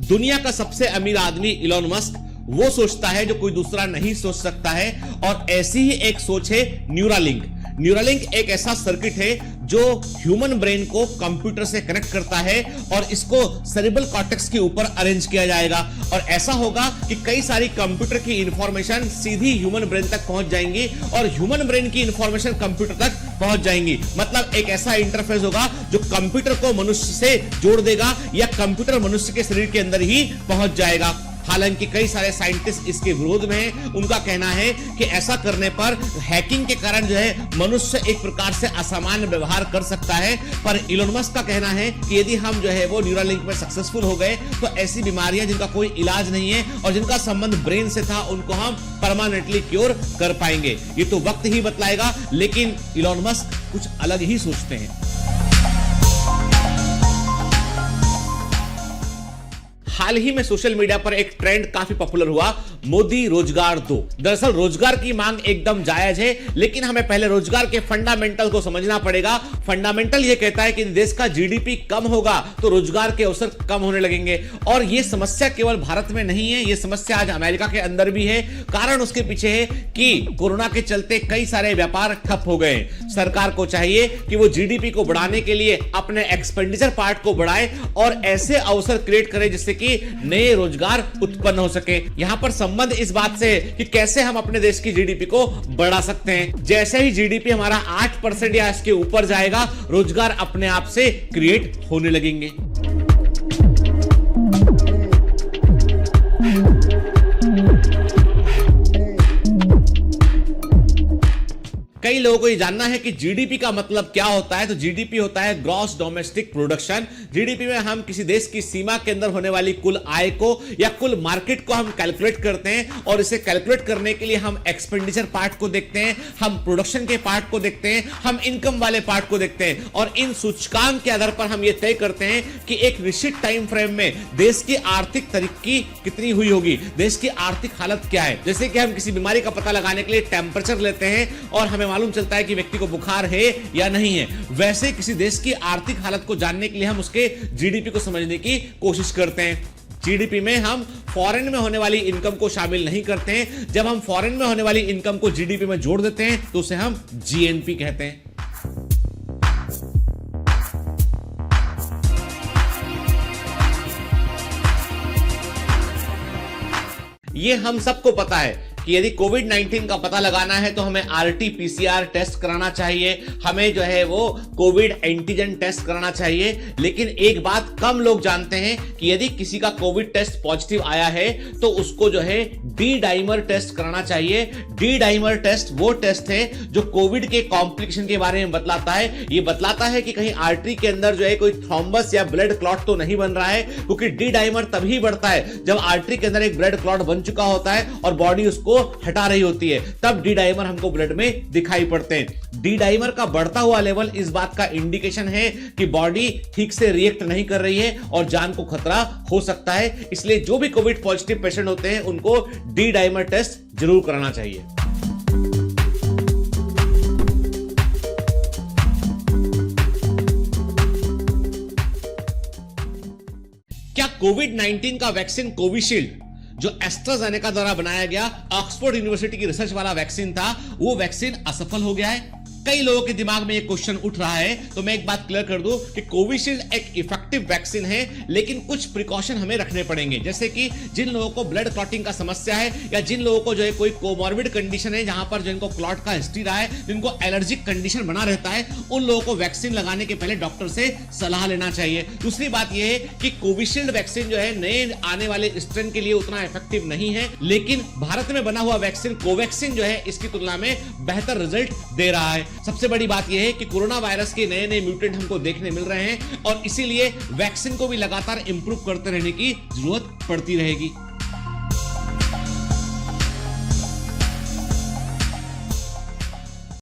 दुनिया का सबसे अमीर आदमी इलॉन मस्क वो सोचता है जो कोई दूसरा नहीं सोच सकता है, और ऐसी ही एक सोच है न्यूरालिंक। न्यूरालिंक एक ऐसा सर्किट है जो ह्यूमन ब्रेन को कंप्यूटर से कनेक्ट करता है और इसको सेरेब्रल कॉर्टेक्स के ऊपर अरेंज किया जाएगा, और ऐसा होगा कि कई सारी कंप्यूटर की इंफॉर्मेशन सीधी ह्यूमन ब्रेन तक पहुंच जाएंगी और ह्यूमन ब्रेन की इंफॉर्मेशन कंप्यूटर तक पहुंच जाएंगी। मतलब एक ऐसा इंटरफेस होगा जो कंप्यूटर को मनुष्य से जोड़ देगा या कंप्यूटर मनुष्य के शरीर के अंदर ही पहुंच जाएगा। हालांकि कई सारे साइंटिस्ट इसके विरोध में हैं। उनका कहना है कि ऐसा करने पर हैकिंग के कारण जो है मनुष्य एक प्रकार से असामान्य व्यवहार कर सकता है, पर इलॉन मस्क का कहना है कि यदि हम जो है वो न्यूरालिंक में सक्सेसफुल हो गए तो ऐसी बीमारियां जिनका कोई इलाज नहीं है और जिनका संबंध ब्रेन से था उनको हम परमानेंटली क्योर कर पाएंगे। ये तो वक्त ही बतलाएगा, लेकिन इलॉन मस्क कुछ अलग ही सोचते हैं। हाल ही में सोशल मीडिया पर एक ट्रेंड काफी पॉपुलर हुआ, मोदी रोजगार दो। दरअसल रोजगार की मांग एकदम जायज है, लेकिन हमें पहले रोजगार के फंडामेंटल को समझना पड़ेगा। फंडामेंटल यह कहता है कि देश का जीडीपी कम होगा तो रोजगार के अवसर कम होने लगेंगे, और यह समस्या केवल भारत में नहीं है, यह समस्या आज अमेरिका के अंदर भी है। कारण उसके पीछे है कि कोरोना के चलते कई सारे व्यापार ठप हो गए। सरकार को चाहिए कि वो जीडीपी को बढ़ाने के लिए अपने एक्सपेंडिचर पार्ट को बढ़ाए और ऐसे अवसर क्रिएट करे जिससे कि नए रोजगार उत्पन्न हो सके। यहां पर संबंध इस बात से है कि कैसे हम अपने देश की जीडीपी को बढ़ा सकते हैं। जैसे ही जीडीपी हमारा 8% या इसके ऊपर जाएगा, रोजगार अपने आप से क्रिएट होने लगेंगे। कई लोगों को ये जानना है कि जीडीपी का मतलब क्या होता है। तो जीडीपी होता है ग्रॉस डोमेस्टिक प्रोडक्शन। जीडीपी में हम किसी देश की सीमा के अंदर होने वाली कुल आय को या कुल मार्केट को हम कैलकुलेट करते हैं, और इसे कैलकुलेट करने के लिए हम एक्सपेंडिचर पार्ट को देखते हैं, हम प्रोडक्शन के पार्ट को देखते हैं, हम इनकम वाले पार्ट को देखते हैं, और इन सूचकांक के आधार पर हम ये तय करते हैं कि एक निश्चित टाइम फ्रेम में देश की आर्थिक तरक्की कितनी हुई होगी, देश की आर्थिक हालत क्या है। जैसे कि हम किसी बीमारी का पता लगाने के लिए टेम्परेचर लेते हैं और हमें मालूम चलता है कि व्यक्ति को बुखार है या नहीं है, वैसे किसी देश की आर्थिक हालत को जानने के लिए हम उसके जीडीपी को समझने की कोशिश करते हैं। जीडीपी में हम फॉरेन में होने वाली इनकम को शामिल नहीं करते हैं। जब हम फॉरेन में होने वाली इनकम को जीडीपी में जोड़ देते हैं तो उसे हम जीएनपी कहते हैं। ये हम सबको पता है कि यदि कोविड-19 का पता लगाना है तो हमें आरटी-पीसीआर टेस्ट कराना चाहिए, हमें जो है वो कोविड एंटीजन टेस्ट कराना चाहिए। लेकिन एक बात कम लोग जानते हैं कि यदि किसी का कोविड टेस्ट पॉजिटिव आया है तो उसको जो है डी डाइमर टेस्ट कराना चाहिए। डी डाइमर टेस्ट वो टेस्ट है जो कोविड के कॉम्प्लिकेशन के बारे में बतलाता है। ये बतलाता है कि कहीं आर्टरी के अंदर जो है कोई थ्रोम्बस या ब्लड क्लॉट तो नहीं बन रहा है, क्योंकि डी डाइमर तभी बढ़ता है जब आर्टरी के अंदर एक ब्लड क्लॉट बन चुका होता है और बॉडी उसको हटा रही होती है, तब डी डाइमर हमको ब्लड में दिखाई पड़ते हैं। डी डाइमर का बढ़ता हुआ लेवल इस बात का इंडिकेशन है कि बॉडी ठीक से रिएक्ट नहीं कर रही है और जान को खतरा हो सकता है। इसलिए जो भी कोविड पॉजिटिव पेशेंट होते हैं उनको डी डाइमर टेस्ट जरूर कराना चाहिए। क्या कोविड-19 का वैक्सीन कोविशील्ड जो एस्ट्राजेनेका द्वारा बनाया गया ऑक्सफोर्ड यूनिवर्सिटी की रिसर्च वाला वैक्सीन था, वो वैक्सीन असफल हो गया है? कई लोगों के दिमाग में एक क्वेश्चन उठ रहा है, तो मैं एक बात क्लियर कर दूं कि कोविशील्ड एक इफेक्टिव वैक्सीन है, लेकिन कुछ प्रिकॉशन हमें रखने पड़ेंगे। जैसे कि जिन लोगों को ब्लड क्लॉटिंग का समस्या है या जिन लोगों को जो है कोई कोमॉर्बिड कंडीशन है जहां पर जिनको क्लॉट का हिस्ट्री रहा है, जिनको एलर्जिक कंडीशन बना रहता है, उन लोगों को वैक्सीन लगाने के पहले डॉक्टर से सलाह लेना चाहिए। दूसरी बात यह है कि कोविशील्ड वैक्सीन जो है नए आने वाले स्ट्रेन के लिए उतना इफेक्टिव नहीं है, लेकिन भारत में बना हुआ वैक्सीन कोवैक्सीन जो है इसकी तुलना में बेहतर रिजल्ट दे रहा है। सबसे बड़ी बात यह है कि कोरोना वायरस के नए नए म्यूटेंट हमको देखने मिल रहे हैं और इसीलिए वैक्सीन को भी लगातार इंप्रूव करते रहने की जरूरत पड़ती रहेगी।